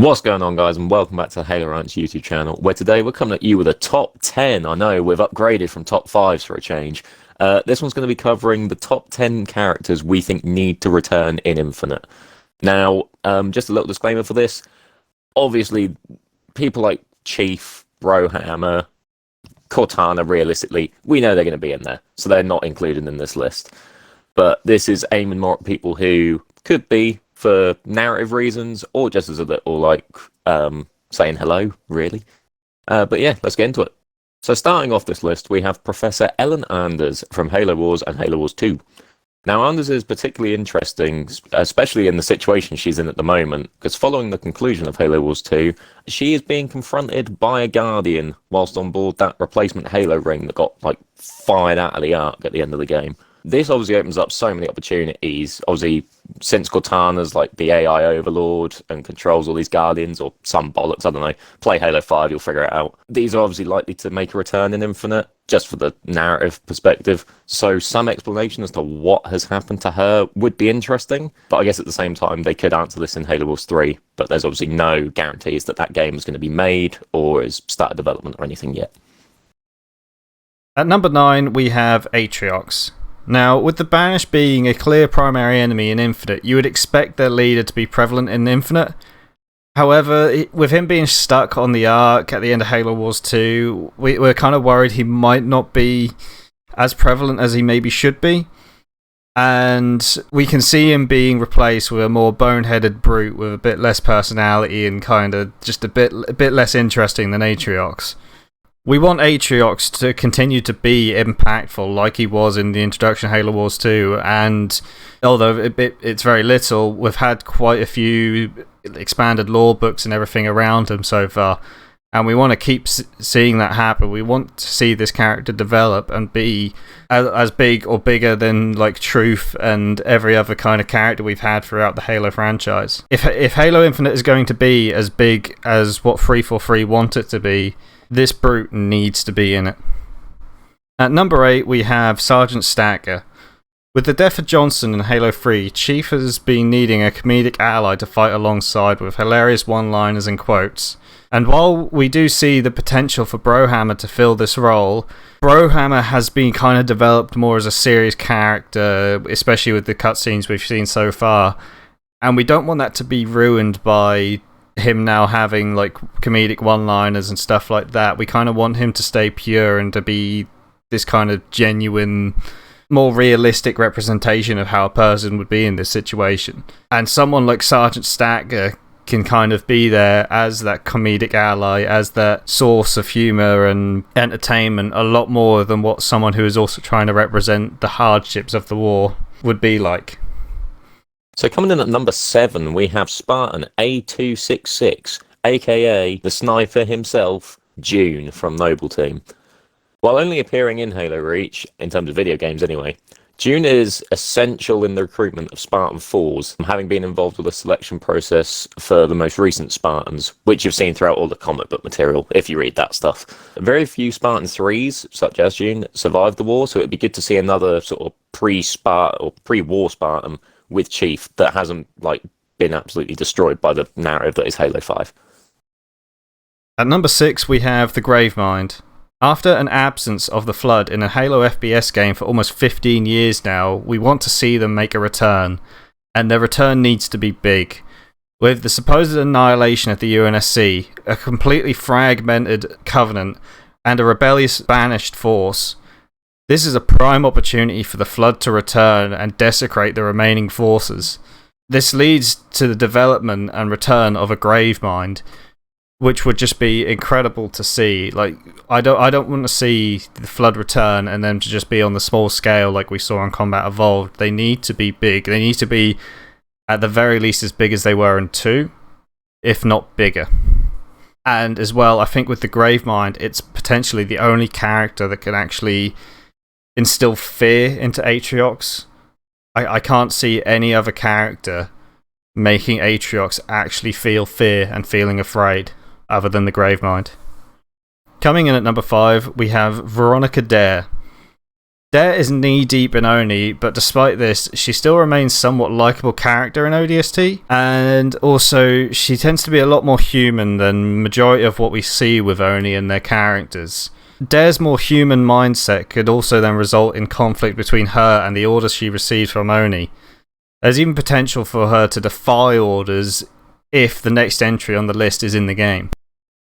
What's going on, guys, and welcome back to the Halo Ranch YouTube channel, where today we're coming at you with a top 10. I know, we've upgraded from top 5s for a change. This one's going to be covering the top 10 characters we think need to return in Infinite. Now, just a little disclaimer for this. Obviously, people like Chief, Brohammer, Cortana, realistically, we know they're going to be in there, so they're not included in this list. But this is aiming more at people who could be for narrative reasons, or just as a little, like, saying hello, really. But yeah, let's get into it. So starting off this list, we have Professor Ellen Anders from Halo Wars and Halo Wars 2. Now, Anders is particularly interesting, especially in the situation she's in at the moment, because following the conclusion of Halo Wars 2, she is being confronted by a Guardian whilst on board that replacement Halo ring that got, like, fired out of the arc at the end of the game. This obviously opens up so many opportunities. Obviously, since Cortana's like the AI overlord and controls all these Guardians, or some bollocks, I don't know. Play Halo 5, you'll figure it out. These are obviously likely to make a return in Infinite, just for the narrative perspective. So some explanation as to what has happened to her would be interesting. But I guess at the same time, they could answer this in Halo Wars 3. But there's obviously no guarantees that that game is going to be made or is started development or anything yet. At number 9, we have Atrox. Now, with the Banish being a clear primary enemy in Infinite, you would expect their leader to be prevalent in Infinite. However, with him being stuck on the Ark at the end of Halo Wars 2, we're kind of worried he might not be as prevalent as he maybe should be. And we can see him being replaced with a more boneheaded brute with a bit less personality and kind of just a bit less interesting than Atrox. We want Atrox to continue to be impactful like he was in the introduction of Halo Wars 2, and although it's very little, we've had quite a few expanded lore books and everything around him so far, and we want to keep seeing that happen. We want to see this character develop and be as big or bigger than like Truth and every other kind of character we've had throughout the Halo franchise. If Halo Infinite is going to be as big as what 343 want it to be, this brute needs to be in it. At number 8, we have Sergeant Stagger. With the death of Johnson in Halo 3, Chief has been needing a comedic ally to fight alongside with hilarious one-liners and quotes. And while we do see the potential for Brohammer to fill this role, Brohammer has been kind of developed more as a serious character, especially with the cutscenes we've seen so far. And we don't want that to be ruined by him now having like comedic one-liners and stuff like that. We kind of want him to stay pure and to be this kind of genuine, more realistic representation of how a person would be in this situation. And someone like Sergeant Stagger can kind of be there as that comedic ally, as that source of humour and entertainment, a lot more than what someone who is also trying to represent the hardships of the war would be like. So coming in at number 7, we have Spartan A266, aka the sniper himself, June from Noble Team. While only appearing in Halo Reach, in terms of video games anyway, June is essential in the recruitment of Spartan 4s, having been involved with the selection process for the most recent Spartans, which you've seen throughout all the comic book material, if you read that stuff. Very few Spartan 3s, such as June, survived the war, so it'd be good to see another sort of pre-war Spartan with Chief that hasn't like been absolutely destroyed by the narrative that is Halo 5. At number 6, we have the Gravemind. After an absence of the Flood in a Halo FPS game for almost 15 years now, we want to see them make a return, and their return needs to be big. With the supposed annihilation of the UNSC, a completely fragmented Covenant, and a rebellious banished force, this is a prime opportunity for the Flood to return and desecrate the remaining forces. This leads to the development and return of a Gravemind, which would just be incredible to see. Like, I don't want to see the Flood return and them to just be on the small scale like we saw on Combat Evolved. They need to be big. They need to be, at the very least, as big as they were in 2, if not bigger. And as well, I think with the Gravemind, it's potentially the only character that can actually instill fear into Atrox. I can't see any other character making Atrox actually feel fear and feeling afraid, other than the Gravemind. Coming in at number 5, we have Veronica Dare. Dare is knee-deep in Oni, but despite this, she still remains somewhat likeable character in ODST, and also she tends to be a lot more human than majority of what we see with Oni and their characters. Dare's more human mindset could also then result in conflict between her and the orders she receives from Oni. There's even potential for her to defy orders if the next entry on the list is in the game.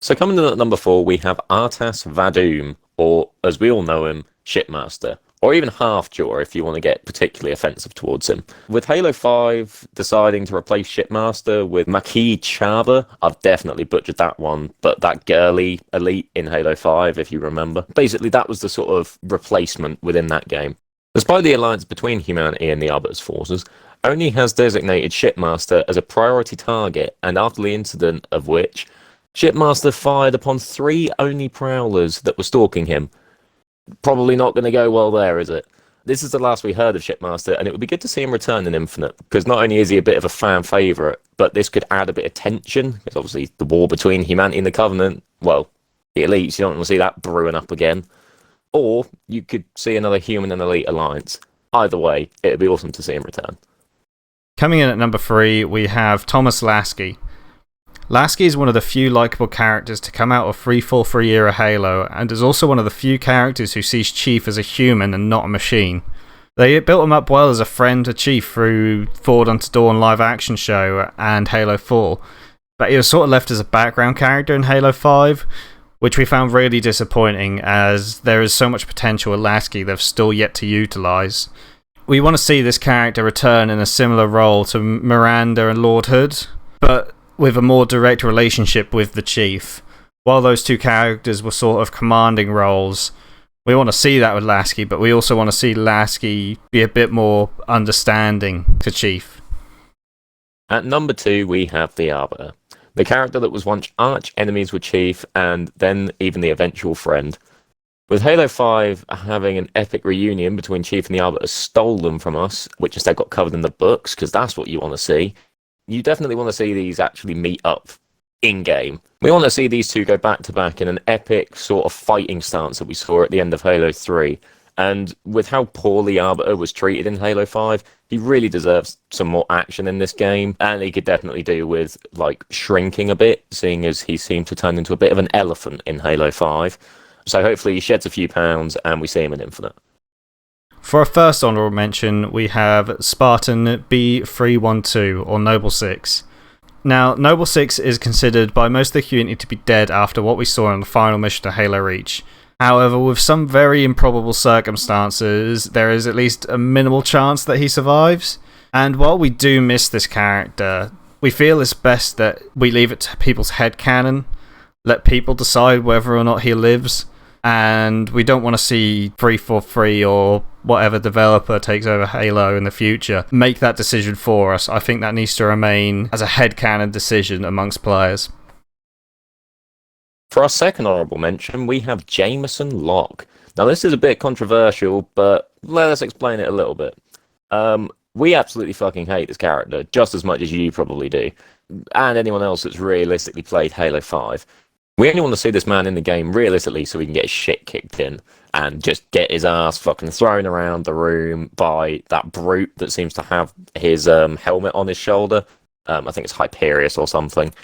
So coming in at number 4, we have Artas Vadum, or as we all know him, Shipmaster. Or even Half-Jaw if you want to get particularly offensive towards him. With Halo 5 deciding to replace Shipmaster with Maki Chaba, I've definitely butchered that one, but that girly elite in Halo 5, if you remember. Basically, that was the sort of replacement within that game. Despite the alliance between humanity and the Arbiter's forces, Oni has designated Shipmaster as a priority target, and after the incident of which, Shipmaster fired upon 3 Oni prowlers that were stalking him. Probably not going to go well there, is it? This is the last we heard of Shipmaster, and it would be good to see him return in Infinite, because not only is he a bit of a fan favourite, but this could add a bit of tension, because obviously the war between humanity and the Covenant, well, the elites, you don't want to see that brewing up again. Or you could see another human and elite alliance. Either way, it would be awesome to see him return. Coming in at number 3, we have Thomas Lasky. Lasky is one of the few likeable characters to come out of 343 era Halo, and is also one of the few characters who sees Chief as a human and not a machine. They built him up well as a friend to Chief through Forward Unto Dawn live action show and Halo 4, but he was sort of left as a background character in Halo 5, which we found really disappointing as there is so much potential with Lasky they've still yet to utilise. We want to see this character return in a similar role to Miranda and Lord Hood, but with a more direct relationship with the Chief. While those two characters were sort of commanding roles, we want to see that with Lasky, but we also want to see Lasky be a bit more understanding to Chief. At number 2, we have the Arbiter, the character that was once arch enemies with Chief, and then even the eventual friend. With Halo 5 having an epic reunion between Chief and the Arbiter stole them from us, which instead got covered in the books, because that's what you want to see. You definitely want to see these actually meet up in-game. We want to see these two go back-to-back in an epic sort of fighting stance that we saw at the end of Halo 3. And with how poorly Arbiter was treated in Halo 5, he really deserves some more action in this game. And he could definitely do with, like, shrinking a bit, seeing as he seemed to turn into a bit of an elephant in Halo 5. So hopefully he sheds a few pounds and we see him in Infinite. For our first honourable mention, we have Spartan B312, or Noble 6. Now, Noble 6 is considered by most of the community to be dead after what we saw in the final mission to Halo Reach. However, with some very improbable circumstances, there is at least a minimal chance that he survives. And while we do miss this character, we feel it's best that we leave it to people's headcanon, let people decide whether or not he lives. And we don't want to see 343 or whatever developer takes over Halo in the future make that decision for us. I think that needs to remain as a headcanon decision amongst players. For our second honourable mention, we have Jameson Locke. Now, this is a bit controversial, but let us explain it a little bit. We absolutely fucking hate this character, just as much as you probably do, and anyone else that's realistically played Halo 5. We only want to see this man in the game realistically so we can get his shit kicked in and just get his ass fucking thrown around the room by that brute that seems to have his helmet on his shoulder. I think it's Hyperius or something.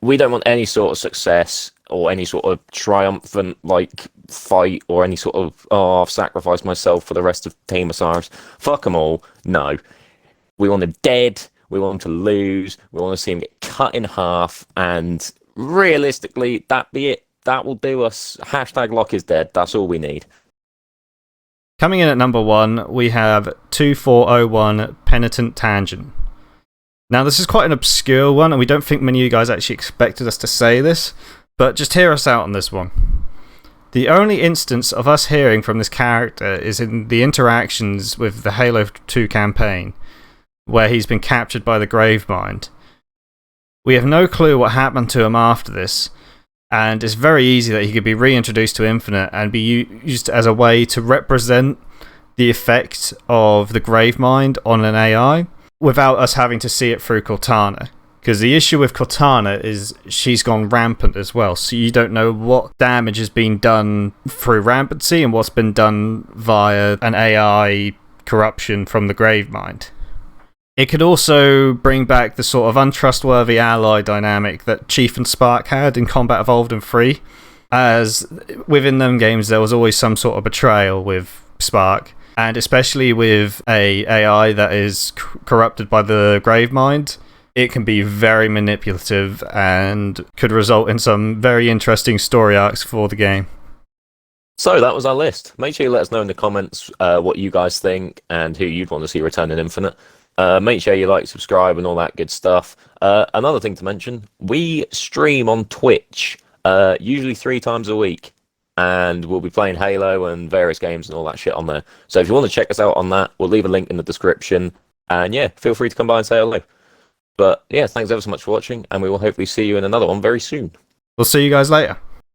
We don't want any sort of success or any sort of triumphant like fight or any sort of, oh, I've sacrificed myself for the rest of Team Osiris. Fuck them all. No. We want him dead. We want him to lose. We want to see him get cut in half, and realistically, that be it. That will do us. Hashtag Locke is dead. That's all we need. Coming in at number 1, we have 2401 Penitent Tangent. Now, this is quite an obscure one, and we don't think many of you guys actually expected us to say this, but just hear us out on this one. The only instance of us hearing from this character is in the interactions with the Halo 2 campaign, where he's been captured by the Gravemind. We have no clue what happened to him after this, and it's very easy that he could be reintroduced to Infinite and be used as a way to represent the effect of the Gravemind on an AI without us having to see it through Cortana. Because the issue with Cortana is she's gone rampant as well, so you don't know what damage has been done through rampancy and what's been done via an AI corruption from the Gravemind. It could also bring back the sort of untrustworthy ally dynamic that Chief and Spark had in Combat Evolved and 3, as within them games there was always some sort of betrayal with Spark, and especially with a AI that is corrupted by the Gravemind. It can be very manipulative and could result in some very interesting story arcs for the game. So that was our list. Make sure you let us know in the comments what you guys think and who you'd want to see return in Infinite. Make sure you like, subscribe, and all that good stuff. Another thing to mention, we stream on Twitch, usually 3 times a week. And we'll be playing Halo and various games and all that shit on there. So if you want to check us out on that, we'll leave a link in the description. And yeah, feel free to come by and say hello. But yeah, thanks ever so much for watching, and we will hopefully see you in another one very soon. We'll see you guys later.